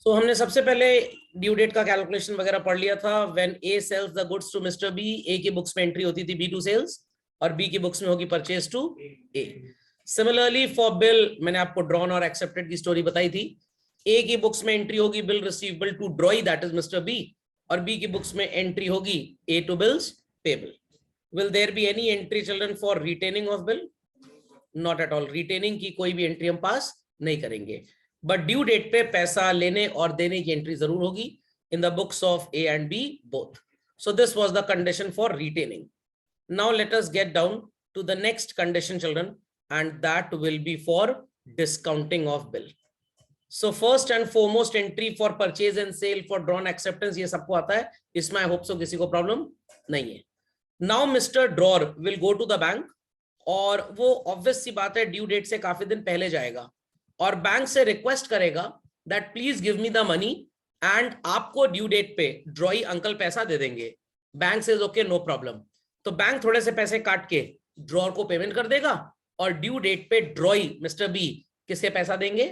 सो हमने सबसे पहले ड्यू डेट का कैलकुलेशन वगैरह पढ़ लिया था। When A sells the goods to mister B, A की बुक्स में एंट्री होती थी बी टू सेल्स और बी की बुक्स में होगी purchase to A. Similarly for bill, मैंने आपको ड्रॉन और एक्सेप्टेड की स्टोरी बताई थी। ए की बुक्स में एंट्री होगी bill receivable to drawee, that is mister B, और बी की बुक्स में एंट्री होगी A to bills payable. Will there be any entry children for retaining of bill? Not at all. Retaining की कोई भी entry हम पास नहीं करेंगे, बट ड्यू डेट पे पैसा लेने और देने की एंट्री जरूर होगी in the books of A and B both. So this was the condition for retaining. Now let us get down to the next condition children, and that will be for discounting of bill. So first and foremost entry for purchase and sale for drawn acceptance, ये सबको आता है, इसमें I hope so किसी को problem नहीं है. Now Mr. Drawer will go to the bank, और वो ऑब्वियस सी बात है ड्यू डेट से काफी दिन पहले जाएगा और बैंक से रिक्वेस्ट करेगा that please give me the money, and आपको ड्यू डेट पे ड्रॉई अंकल पैसा दे देंगे. बैंक से ओके नो प्रॉब्लम. तो बैंक थोड़े से पैसे काट के ड्रॉर को पेमेंट कर देगा और ड्यू डेट पे ड्रॉई मिस्टर बी किसके पैसा देंगे?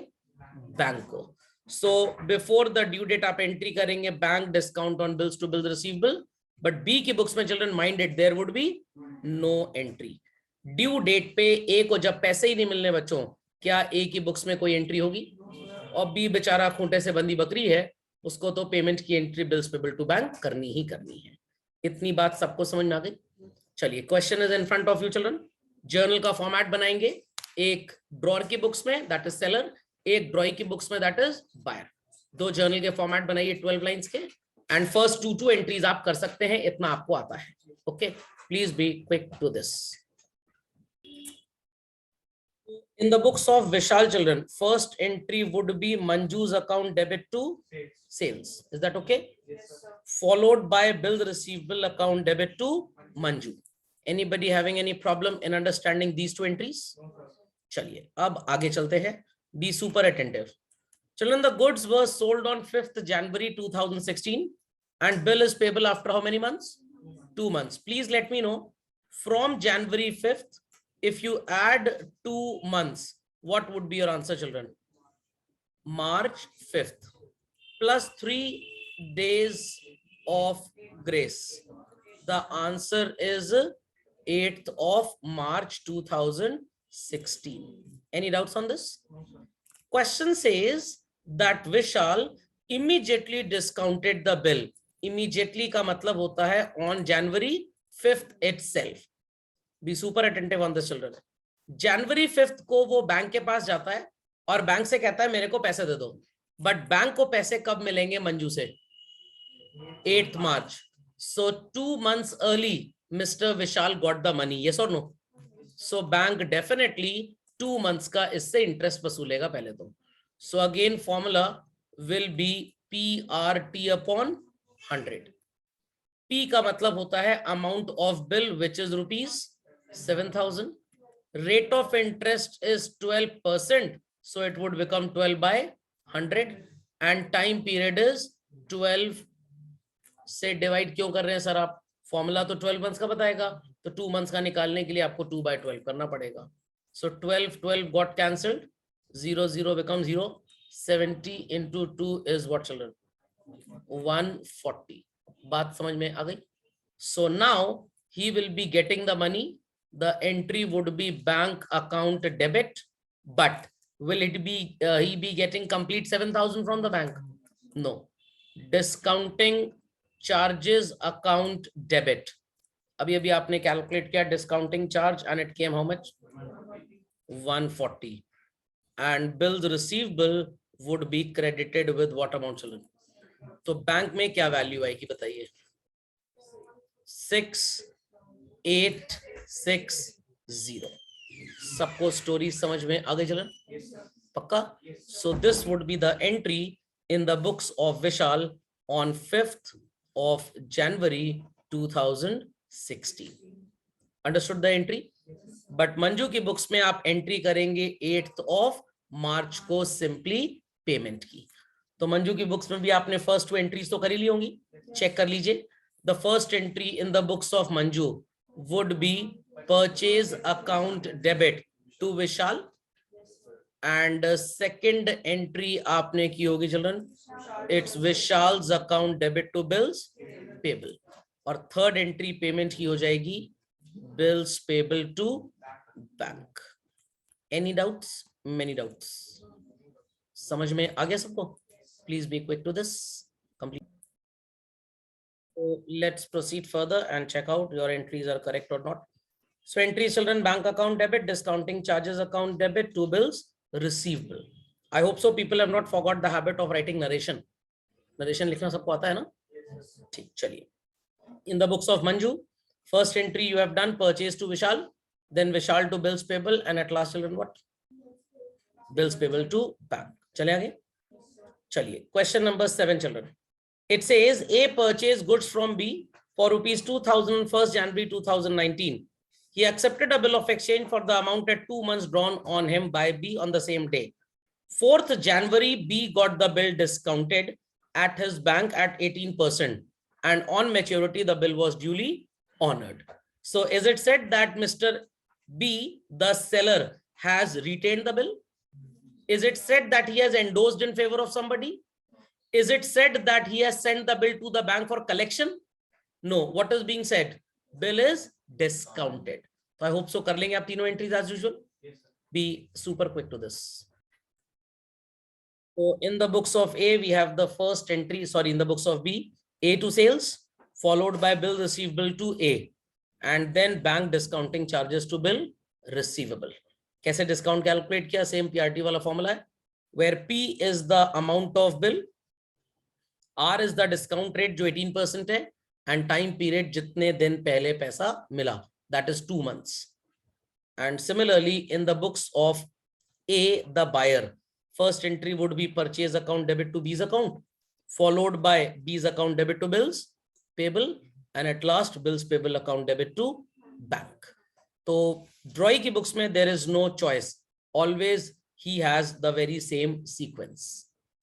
बैंक को. So before the due date आप एंट्री करेंगे bank discount on bills to bills receivable, but B की बुक्स में children mind it there would be no entry. Due date पे ए को जब पैसे ही नहीं मिलने बच्चों, क्या ए की बुक्स में कोई एंट्री होगी? और बी बेचारा खूंटे से बंधी बकरी है, उसको तो पेमेंट की entry bills payable to bank करनी ही करनी है. इतनी बात सबको समझ में आ गई? चलिए, question is in front of you children. Journal का फॉर्मेट बनाएंगे, एक ड्रॉर की बुक्स में दैट इज सेलर, एक ड्रॉई की बुक्स में दैट इज बायर. दो जर्नल के फॉर्मेट बनाइए 12 लाइंस के, एंड फर्स्ट टू एंट्रीज आप कर सकते हैं, इतना आपको आता है. Okay, please be quick to this. In the books of Vishal children, first entry would be Manju's account debit to sales. Is that okay? Yes, sir. Followed by bill receivable account debit to Manju. Anybody having any problem in understanding these two entries? No, sir. चलिए अब आगे चलते हैं. Be super attentive. Children, the goods were sold on 5th January 2016 and bill is payable after how many months? 2 months. Please let me know from January 5th. If you add 2 months, what would be your answer, children? March 5th plus 3 days of grace. The answer is 8th of March 2016. Any doubts on this? No, sir. Question says that Vishal immediately discounted the bill. Immediately का मतलब होता है on January 5th itself. Be super attentive on this children. January 5th को वो bank के पास जाता है और बैंक से कहता है मेरे को पैसे दे दो, बट बैंक को पैसे कब मिलेंगे मंजू से? 8th March. So 2 months early Mr. Vishal got the money. Yes or no? So bank definitely 2 months का इससे इंटरेस्ट वसूलेगा पहले तो. So again formula will be PRT upon 100. P का मतलब होता है amount of bill which is rupees 7,000. Rate of interest is 12%, so it would become 12 by 100, and time period is 12 से divide क्यों कर रहे हैं सर आप? फॉर्मूला तो 12 मंथ्स का बताएगा, तो 2 मंथ्स का निकालने के लिए आपको 2 by 12 करना पड़ेगा. So 12 got cancelled, 0 becomes 0. 70 into 2 is what children? 140. बात समझ में आ गई? So now he will be getting the money. The entry would be bank account debit, but will it be he be getting complete 7,000 from the bank? No. Discounting charges account debit. अभी आपने calculate किया discounting charge and it came how much? 140. And bills receivable would be credited with what amount children? तो bank में क्या value आएगी बताइए? 6860. सबको story समझ में आ गई चलन? Yes, sir. पक्का? So this would be the entry in the books of Vishal on 5th of January 2016. Understood the entry? But Manju की बुक्स में आप एंट्री करेंगे 8th of March को सिंपली पेमेंट की. तो मंजू की बुक्स में भी आपने फर्स्ट 2 एंट्रीज तो कर ही ली होंगी, चेक कर लीजिए. The first entry in the books of Manju would be purchase account debit to Vishal. And second entry आपने की होगी children, it's Vishal's account debit to bills payable, और थर्ड एंट्री पेमेंट की हो जाएगी bills payable to bank. Any doubts? Many doubts? समझ में आ गया सबको? Please be quick to this. Complete. So let's proceed further and check out your entries are correct or not. So entries children, bank account debit, discounting charges account debit, two bills receivable. I hope so people have not forgot the habit of writing narration. Narration लिखना सबको आता है ना? ठीक, चलिए. In the books of Manju, first entry you have done purchase to Vishal, then Vishal to bills payable, and at last children what? Bills payable to bank. चले आगे. चलिए. Question number 7 children. It says A purchased goods from B for rupees 2,000 on 1st January 2019. He accepted a bill of exchange for the amount at 2 months drawn on him by B on the same day. 4th January, B got the bill discounted at his bank at 18%, and on maturity, the bill was duly honored. So is it said that Mr. B, the seller, has retained the bill? Is it said that he has endorsed in favor of somebody? Is it said that he has sent the bill to the bank for collection? No. What is being said? Bill is discounted. So I hope so. कर लेंगे आप तीनों entries as usual. Be super quick to this. So in the books of A, we have the first entry. Sorry, in the books of B, A to sales, followed by bill receivable to A, and then bank discounting charges to bill receivable. कैसे discount calculate किया? Same PRT वाला formula है, where P is the amount of bill, R is the discount rate जो 18% है, and time period जितने दिन पहले पैसा मिला, that is 2 months. And similarly in the books of A, the buyer, first entry would be purchase account debit to B's account, followed by B's account debit to bills payable, and at last bills payable account debit to bank. तो ड्रॉई की books में there is no choice, always he has the very same sequence.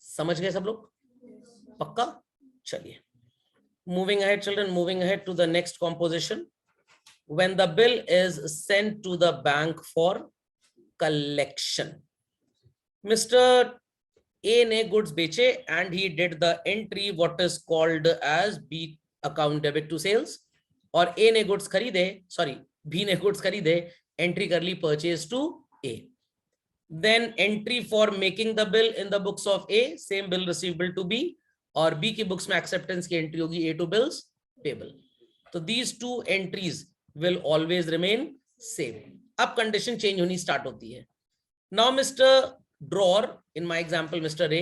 समझ गए सब लोग? पक्का? चलिए. Moving ahead children, moving ahead to the next composition. When the bill is sent to the bank for collection, Mr. A ने goods बेचे and he did the entry what is called as B account debit to sales, और A ने goods खरीदे, sorry, B ने goods खरीदे, entry कर ली purchase to A. Then entry for making the bill in the books of A, same bill receivable to B, और B की books में acceptance की एंट्री होगी A to bills payable. तो these two entries will always remain same. अब condition change होनी start होती है. Now Mr. Drawer, in my example Mr. A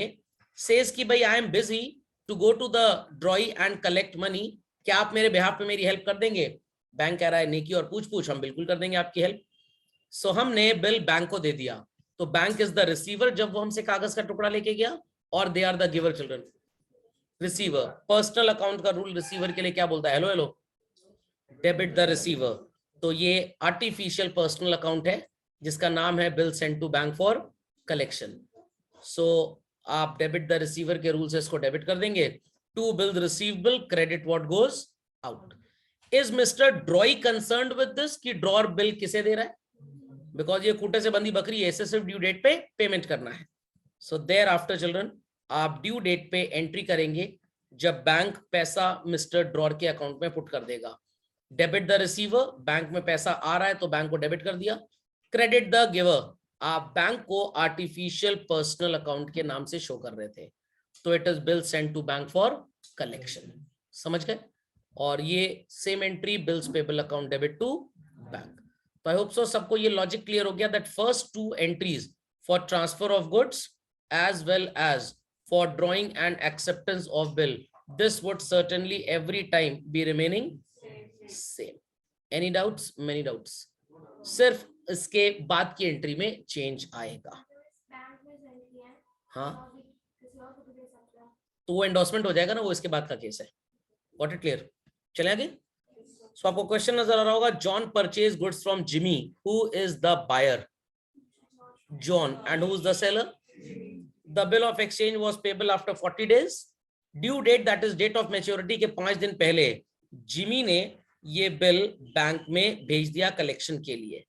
says कि भाई I am busy to go to the drawee and collect money. क्या आप मेरे behalf पे मेरी हेल्प कर देंगे? बैंक कह रहा है नेकी और पूछ हम बिल्कुल कर देंगे आपकी हेल्प. सो हमने बिल बैंक को दे दिया, तो बैंक इज द रिसीवर जब वो हमसे कागज का टुकड़ा लेके गया, और they are the giver children. Receiver, personal account का रूल रिसीवर के लिए क्या बोलता है? Hello hello, debit the receiver. तो ये आर्टिफिशियल पर्सनल अकाउंट है जिसका नाम है bill send to bank for collection. So आप डेबिट द रिसीवर के रूल से इसको डेबिट कर देंगे. To bill receivable, credit what goes out. Is mister drawee concerned with this कि ड्रॉर बिल किसे दे रहा है? बिकॉज ये कूटे से बंधी बकरी है, इसे सिर्फ ड्यू डेट पे पेमेंट करना है. सो देयर आफ्टर चिल्ड्रन आप ड्यू डेट पे एंट्री करेंगे जब बैंक पैसा मिस्टर ड्रॉर के अकाउंट में पुट कर देगा. डेबिट द रिसीवर, बैंक में पैसा आ रहा है तो बैंक को डेबिट कर दिया. क्रेडिट द गिवर, आप बैंक को आर्टिफिशियल पर्सनल अकाउंट के नाम से शो कर रहे थे, तो it is bill send to bank for collection. समझ गए? और ये same entry bills payable account debit to bank. तो आई होप सो सबको ये लॉजिक क्लियर हो गया that first two entries for transfer of goods as well as for drawing and acceptance of bill, this would certainly every time be remaining same. Any doubts? Many doubts. सिर्फ इसके बाद की entry में change आएगा. हाँ, तो वो endorsement हो जाएगा ना, वो इसके बाद का केस है. Got it clear? चले आगे. सो आपको क्वेश्चन नजर आ रहा होगा. John purchase goods from Jimmy, who is the buyer? John. And who is the seller? The bill of exchange was payable after 40 days. Due date, that is date of maturity के 5 दिन पहले Jimmy ने ये bill bank में भेज दिया collection के लिए.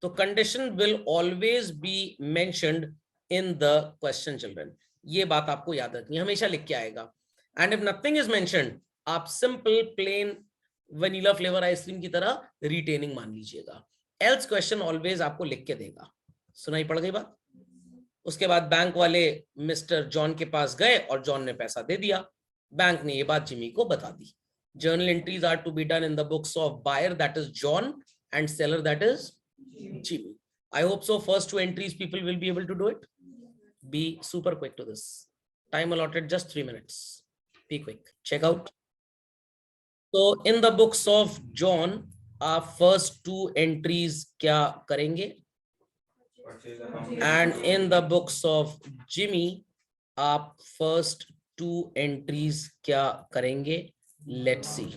तो condition will always be mentioned in the question children. ये बात आपको याद रखनी है, हमेशा लिख के आएगा. And if nothing is mentioned, आप simple plain vanilla flavor ice cream की तरह retaining मान लीजिएगा. Else question always आपको लिख के देगा. सुनाई पड़ गई बात? उसके बाद बैंक वाले मिस्टर जॉन के पास गए और जॉन ने पैसा दे दिया. बैंक ने ये बात जिमी को बता दी. Journal entries are to be done in the books of buyer, that is John, and seller, that is Jimmy. I hope so. First two entries people will be able to do it. Be super quick to this. Time allotted just 3 minutes. Be quick. Check out. So in the books of John, our first two entries क्या करेंगे? And in the books of Jimmy, आप first two entries क्या करेंगे? Let's see.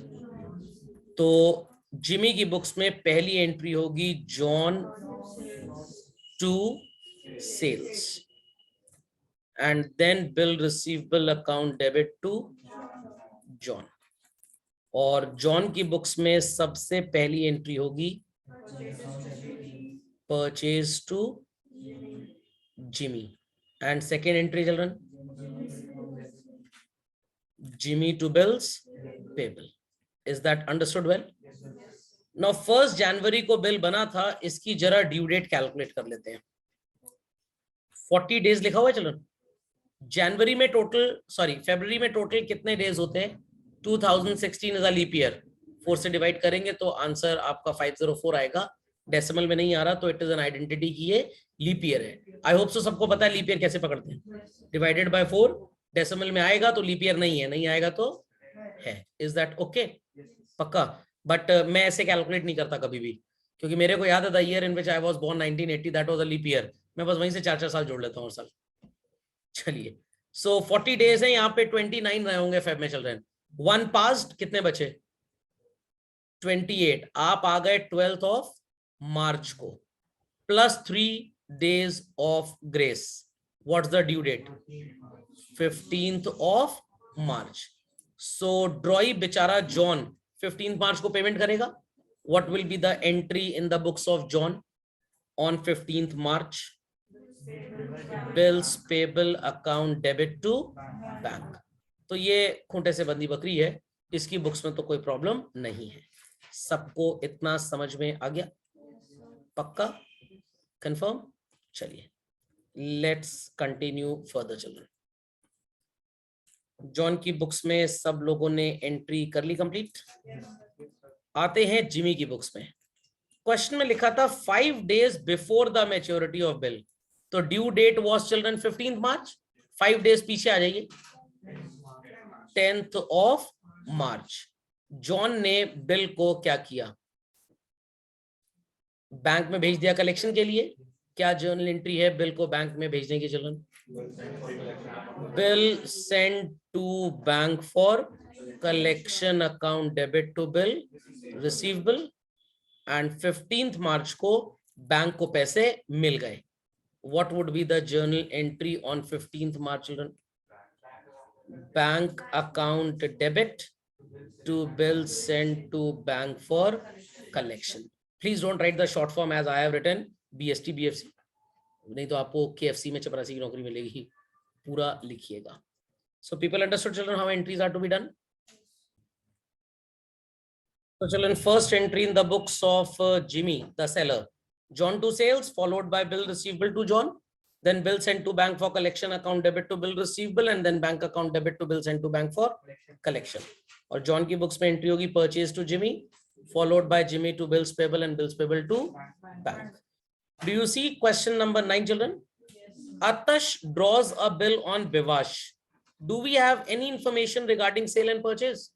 तो Jimmy की books में पहली entry होगी John to sales and then bill receivable account debit to John. और जॉन की बुक्स में सबसे पहली एंट्री होगी purchase to Jimmy and second entry children Jimmy to bills payable. Is that understood well? Now 1st January को bill बना था, इसकी जरा ड्यू डेट कैलकुलेट कर लेते हैं. 40 डेज लिखा हुआ है चिल्ड्रन. जनवरी में टोटल फरवरी में टोटल कितने डेज होते हैं? 2016 इज अ लीप ईयर. 4 से डिवाइड करेंगे तो आंसर आपका 504 आएगा. डेसिमल में नहीं आ रहा तो इट इज एन आइडेंटिटी की ये लीप ईयर है. आई होप सो सबको पता है लीप ईयर कैसे पकड़ते हैं. डिवाइडेड बाय 4, डेसिमल में आएगा तो लीप ईयर नहीं है, नहीं आएगा तो है. Is that okay? पक्का. बट मैं ऐसे कैलकुलेट नहीं करता कभी भी, क्योंकि मेरे को याद है the year in which I was born 1980, that was a leap year. मैं बस वहीं से 4-4 साल जोड़ लेता हूँ हर साल. चलिए, सो 40 डेज है, यहाँ पे 29 रहे होंगे फेब में चल रहे हैं. 1 पास्ट, कितने बचे? 28. आप आ गए 12th ऑफ मार्च को, plus 3 days of grace. What's the due date? 15th of March. So drawee बेचारा जॉन 15th मार्च को पेमेंट करेगा. What will be the entry in the books of John on 15th March? Bills payable account debit to bank. तो ये खूंटे से बंधी बकरी है, इसकी बुक्स में तो कोई प्रॉब्लम नहीं है. सबको इतना समझ में आ गया? पक्का? कंफर्म? चलिए, let's continue further children. John की बुक्स में सब लोगों ने एंट्री कर ली कंप्लीट. आते हैं जिमी की बुक्स में. क्वेश्चन में लिखा था 5 days before the maturity of bill. तो due date was children 15th March. 5 days पीछे आ जाइए, 10th ऑफ मार्च. जॉन ने बिल को क्या किया? बैंक में भेज दिया कलेक्शन के लिए. क्या जर्नल एंट्री है बिल को बैंक में भेजने की children? Bill send to bank for collection account debit to bill receivable. And 15th March को बैंक को पैसे मिल गए. What would be the journal entry on 15th March, children? Bank account debit to bill sent to bank for collection. Please don't write the short form as I have written, BST BFC. नहीं तो आपको KFC में चपरासी की नौकरी मिलेगी. पूरा लिखिएगा. So people understood, children, how entries are to be done? So children, first entry in the books of Jimmy, the seller. John to sales, followed by bill receivable to John, then bill sent to bank for collection, account debit to bill receivable, and then bank account debit to bill sent to bank for collection. और John की books में entry होगी purchase to Jimmy, followed by Jimmy to bills payable and bills payable to bank. Do you see question number 9, children? Atash draws a bill on Vivash. Do we have any information regarding sale and purchase?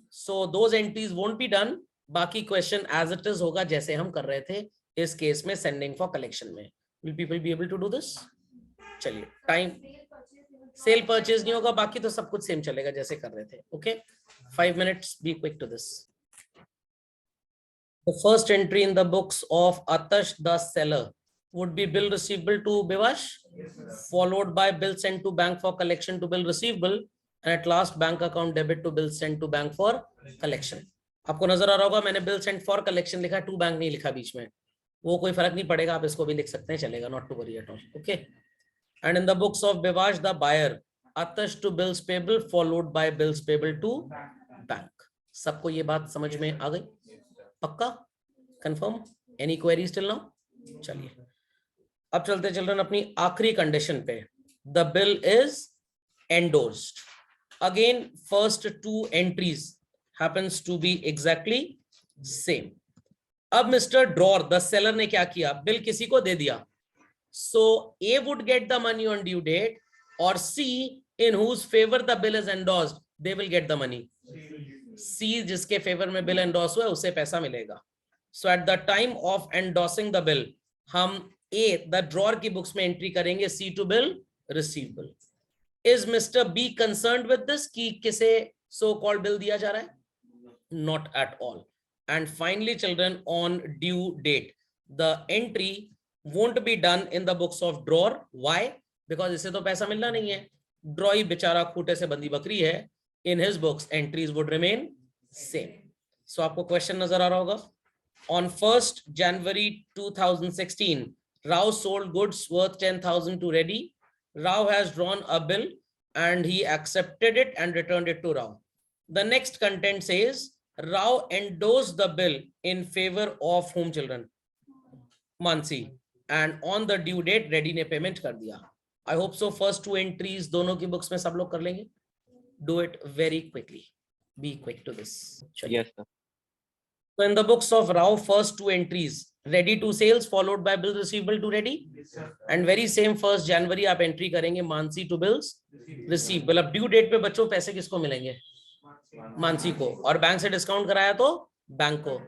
So those entries won't be done. बाकी question as it is होगा जैसे हम कर रहे थे इस case में sending for collection में. Will people be able to do this? चलिए, टाइम. सेल परचेज नहीं होगा, बाकी तो सब कुछ सेम चलेगा जैसे कर रहे थे. Okay, 5 minutes. Be quick to this. The first entry in the books of Atash the seller would be bill receivable to Vivash, followed by bill sent to bank for collection to bill receivable, and at last bank account debit to bill sent to bank for collection. आपको नजर आ रहा होगा मैंने bill sent for collection लिखा, to bank नहीं लिखा बीच में. वो कोई फर्क नहीं पड़ेगा, आप इसको भी लिख सकते हैं, चलेगा. Not to worry at all. Okay, And in the books of Bivash, the buyer attached to bills payable followed by bills payable to bank. सबको ये बात समझ में आ गई? पक्का? Confirm? Any queries till now? चलिए अब चलते चिल्ड्रन अपनी आखिरी कंडीशन पे. The bill is endorsed. Again first two entries happens to be exactly same. अब मिस्टर ड्रॉर द सेलर ने क्या किया? बिल किसी को दे दिया. So A would get the money on due date, or C, in whose favor the bill is endorsed, they will get the money. C जिसके favour में bill endorse हुआ है उसे पैसा मिलेगा. So at the time of endorsing the bill, हम A the drawer की books में एंट्री करेंगे C to bill receivable. Is Mr. B concerned with this कि किसे so called bill दिया जा रहा है? Not at all. And finally children, on due date, the entry won't be done in the books of drawer. Why? Because इसे तो पैसा मिलना नहीं है. ड्रॉ ही बेचारा खूटे से बंदी बकरी है. In his books entries would remain same. So आपको क्वेश्चन नजर आ रहा होगा. On 1st January 2016, Rao sold goods worth 10,000 to Reddy. Rao has drawn a bill and he accepted it and returned it to Rao. The next content says Rao endorsed the bill in favor of whom children? Mansi. And on the due date Reddy ने payment कर दिया. I hope so first two entries दोनों की books में सब लोग कर लेंगे. Do it very quickly. Be quick to this. Yes, sir. So in the books of Rao, first two entries, Reddy to sales followed by bill receivable to Reddy. And very same 1st January आप entry करेंगे Mansi to bills receivable. अब due date पे बच्चों पैसे किसको मिलेंगे? मानसी को. और बैंक से डिस्काउंट कराया तो बैंक को.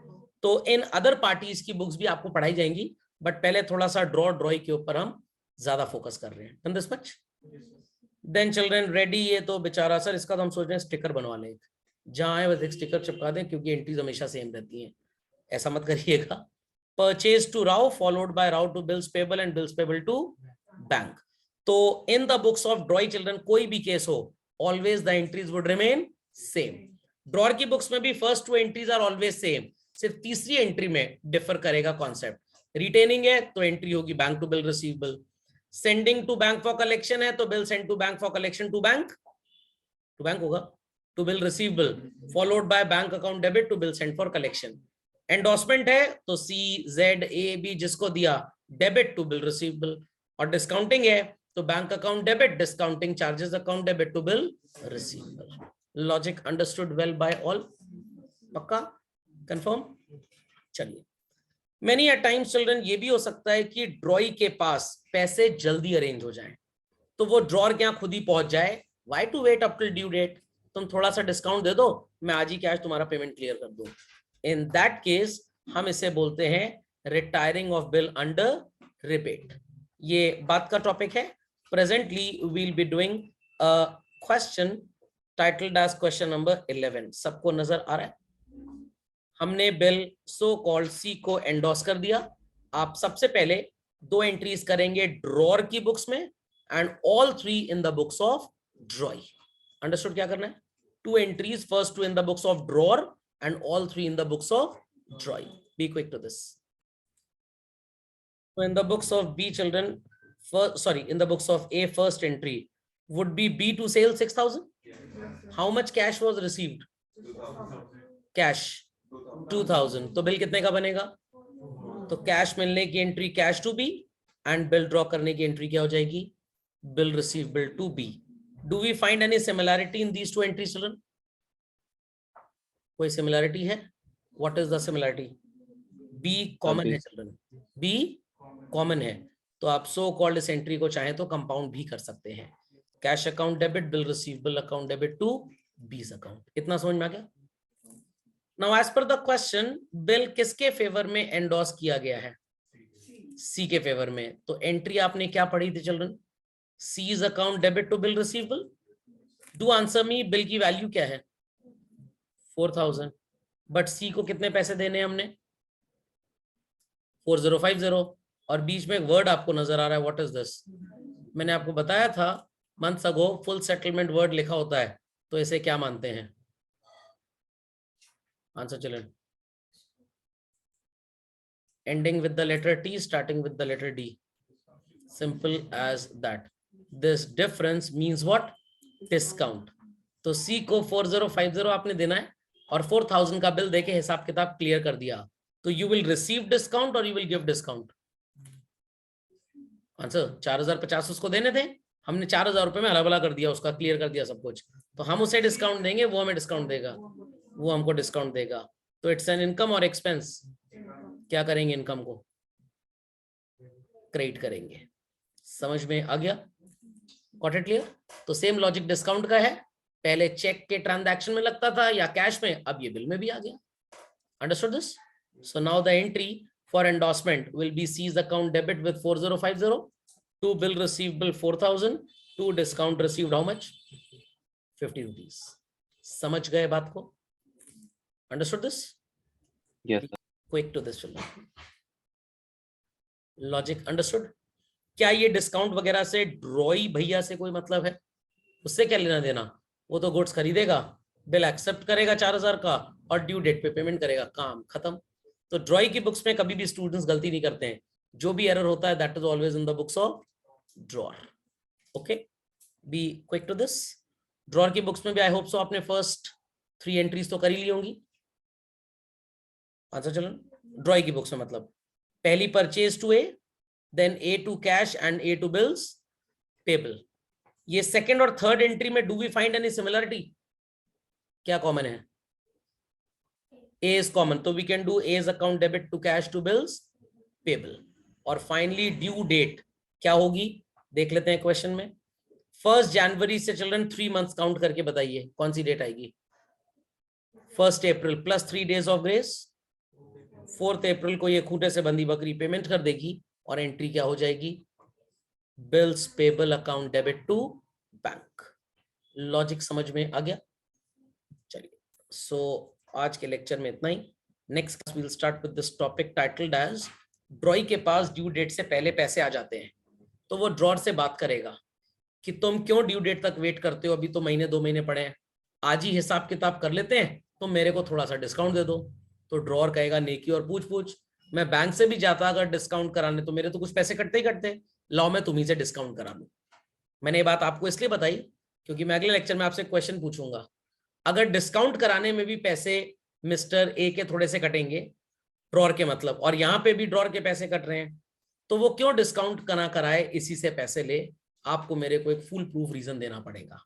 तो इन अदर पार्टीज की बुक्स भी आपको पढ़ाई जाएंगी, बट पहले थोड़ा सा ड्रॉई के ऊपर हम ज्यादा फोकस कर रहे हैं. This much. Then children ready, ये तो बेचारा सर इसका तो हम सोच रहे हैं स्टिकर बनवा लें. जहां आए बस एक स्टिकर चिपका दें क्योंकि एंट्रीज हमेशा सेम रहती हैं. ऐसा मत करिएगा. Purchase to Rao followed by Rao to bills payable and bills payable to bank. तो in the books of drawee children कोई भी केस हो, always the entries would remain same. Drawer की बुक्स में भी first two entries are always same. सिर्फ तीसरी entry में डिफर करेगा कॉन्सेप्ट. रिटेनिंग है तो एंट्री होगी bank to bill receivable. Sending to bank for collection है तो bill send to bank for collection to bank होगा. To bill receivable followed by bank account debit to bill send for collection. Endorsement है तो C Z A B जिसको दिया debit to bill receivable. और discounting है तो bank account debit, discounting charges account debit to bill receivable. Logic understood well by all? पक्का? Confirm? चलिए. Many a times children ये भी हो सकता है कि ड्रॉई के पास पैसे जल्दी अरेंज हो जाएं, तो वो ड्रॉर के यहाँ खुद ही पहुंच जाए. Why to wait up till due date? तुम थोड़ा सा डिस्काउंट दे दो, मैं आज ही कैश तुम्हारा पेमेंट क्लियर कर दूं. In that case हम इसे बोलते हैं retiring of bill under rebate. ये बात का टॉपिक है. Presently we'll be doing a question titled as question number 11. सबको नजर आ रहा है? हमने बिल सो कॉल्ड सी को एंडोर्स कर दिया. आप सबसे पहले दो एंट्रीज करेंगे ड्रॉर की बुक्स में and all three in the books of drawee. Understood? क्या करना है? Two entries, first two in the books of drawer and all three in the books of drawee. Be quick to this. So in the books of B children, in the books of A, first entry would be B to sale 6,000. How much cash was received? Cash 2,000. तो bill कितने का बनेगा? तो cash मिलने की entry cash to B and bill draw करने की entry क्या हो जाएगी? Bill receivable to B. Do we find any similarity in these two entries children? कोई सिमिलैरिटी है? What is the similarity? B common है चिल्ड्रन. बी कॉमन है तो आप सो कॉल्ड इस एंट्री को चाहे तो कंपाउंड भी कर सकते हैं. Cash account debit, bill receivable account debit to B's account. इतना समझ में आ गया? Now as per the question, bill किसके फेवर में एंडोर्स किया गया है? सी के फेवर में. तो एंट्री आपने क्या पढ़ी थी children? C's account debit to bill receivable. Do answer me, bill की वैल्यू क्या है? 4,000. बट सी को कितने पैसे देने हैं हमने? 4050. और बीच में एक वर्ड आपको नजर आ रहा है, व्हाट इज दिस? मैंने आपको बताया था months ago full settlement word लिखा होता है तो इसे क्या मानते हैं? Answer children. Ending with the letter T, starting with the letter D. Simple as that. This difference means what, discount. तो सी को 4050 आपने देना है और 4000 का बिल देके हिसाब किताब क्लियर कर दिया, तो यू विल रिसीव डिस्काउंट और you will give discount. Answer 4050 उसको देने थे, हमने 4000 रुपए में हला भला कर दिया, उसका क्लियर कर दिया सब कुछ, तो हम उसे डिस्काउंट देंगे, वो हमें डिस्काउंट देगा, वो हमको डिस्काउंट देगा। तो इट्स एन इनकम और एक्सपेंस, क्या करेंगे, इनकम को क्रेडिट करेंगे। समझ में आ गया? Got it clear? तो सेम लॉजिक डिस्काउंट का है, पहले चेक के ट्रांजैक्शन में लगता था या कैश में, अब ये बिल में भी आ गया। Understood this? So now the entry for endorsement will be C's account debit with 4050, to bill receivable 4000, to discount received how much, 50 rupees। समझ गए बात को? Understood this? Yes, sir. Quick to this children। Logic understood? क्या ये discount वगैरह से ड्रॉई भैया से कोई मतलब है? उससे क्या लेना देना, वो तो गुड्स खरीदेगा, बिल एक्सेप्ट करेगा 4000 का और ड्यू डेट पे पेमेंट करेगा, काम खत्म। तो ड्रॉई की बुक्स में कभी भी स्टूडेंट्स गलती नहीं करते हैं, जो भी एरर होता है that is always in the books of drawer. Okay, be quick to this. Drawer की बुक्स में भी आई होप सो आपने फर्स्ट 3 एंट्रीज तो कर ही ली होंगी। अच्छा चलो, ड्रॉई की बुक्स में मतलब पहली purchase to A, then A to cash and A to bills payable. ये सेकेंड और थर्ड एंट्री में do we find any similarity? क्या कॉमन है? A is common, so we can do A's account debit to cash to bills payable। और finally due date क्या होगी देख लेते हैं क्वेश्चन में। 1 जनवरी से चिल्ड्रन 3 मंथ्स काउंट करके बताइए कौन सी डेट आएगी। 1 अप्रैल प्लस 3 days ऑफ ग्रेस, 4 अप्रैल को ये खूंटे से बंधी बकरी पेमेंट कर देगी और एंट्री क्या हो जाएगी, bills payable account debit to bank. Logic समझ में आ गया? चलिए, सो आज के लेक्चर में इतना ही। Next class will start with this topic titled as drawee के पास ड्यू डेट से पहले पैसे आ जाते हैं, तो वो ड्रॉर से बात करेगा कि तुम क्यों ड्यू डेट तक वेट करते हो, अभी तो महीने 2 महीने पड़े हैं, आज ही हिसाब किताब कर लेते हैं, तो मेरे को थोड़ा सा डिस्काउंट दे दो। तो ड्रॉर कहेगा नेकी और पूछ पूछ, मैं बैंक से भी जाता अगर डिस्काउंट कराने तो मेरे तो कुछ पैसे कटते ही कटते, लाओ मैं तुम्ही से डिस्काउंट करा लूं। मैंने ये बात आपको इसलिए बताई क्योंकि मैं अगले लेक्चर में आपसे क्वेश्चन पूछूंगा, अगर डिस्काउंट कराने में भी पैसे मिस्टर ए के थोड़े से कटेंगे ड्रॉर के मतलब, और यहाँ पे भी ड्रॉर के पैसे कट रहे हैं, तो वो क्यों डिस्काउंट करा कराए, इसी से पैसे ले, आपको मेरे को एक फुल प्रूफ रीजन देना पड़ेगा।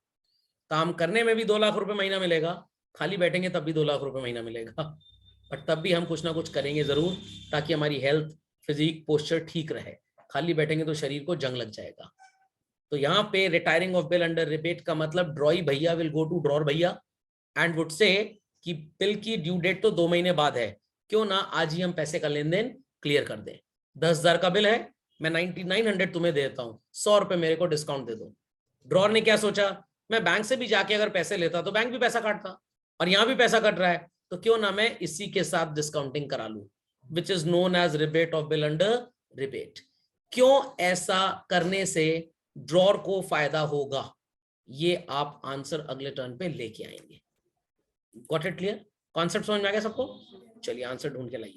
काम करने में भी 2 लाख रुपए महीना मिलेगा, खाली बैठेंगे तब भी 2 लाख रुपए महीना मिलेगा, बट तब भी हम कुछ ना कुछ करेंगे जरूर, ताकि हमारी हेल्थ, फिजिक, पोस्चर ठीक रहे। खाली बैठेंगे तो शरीर को जंग लग जाएगा। तो यहाँ पे retiring of bill under rebate का मतलब ड्रॉई भैया विल गो टू ड्रॉर भैया एंड वुड से कि बिल की ड्यू डेट तो 2 महीने बाद है, क्यों ना आज ही हम पैसे का लेन देन क्लियर कर दें। 10,000 का बिल है, मैं 9900 तुम्हें देता हूँ, 100 रुपए मेरे को डिस्काउंट दे दो। ड्रॉर ने क्या सोचा, मैं बैंक से भी जाके अगर पैसे लेता तो बैंक भी पैसा काटता, और यहाँ भी पैसा कट रहा है, तो क्यों ना मैं इसी के साथ डिस्काउंटिंग करा लूं, which is known as rebate of bill under rebate. क्यों ऐसा करने से ड्रॉर को फायदा होगा, ये आप आंसर अगले टर्न पे लेके आएंगे। Got it clear? कॉन्सेप्ट समझ में आ गया सबको? चलिए आंसर ढूंढ के लाइए।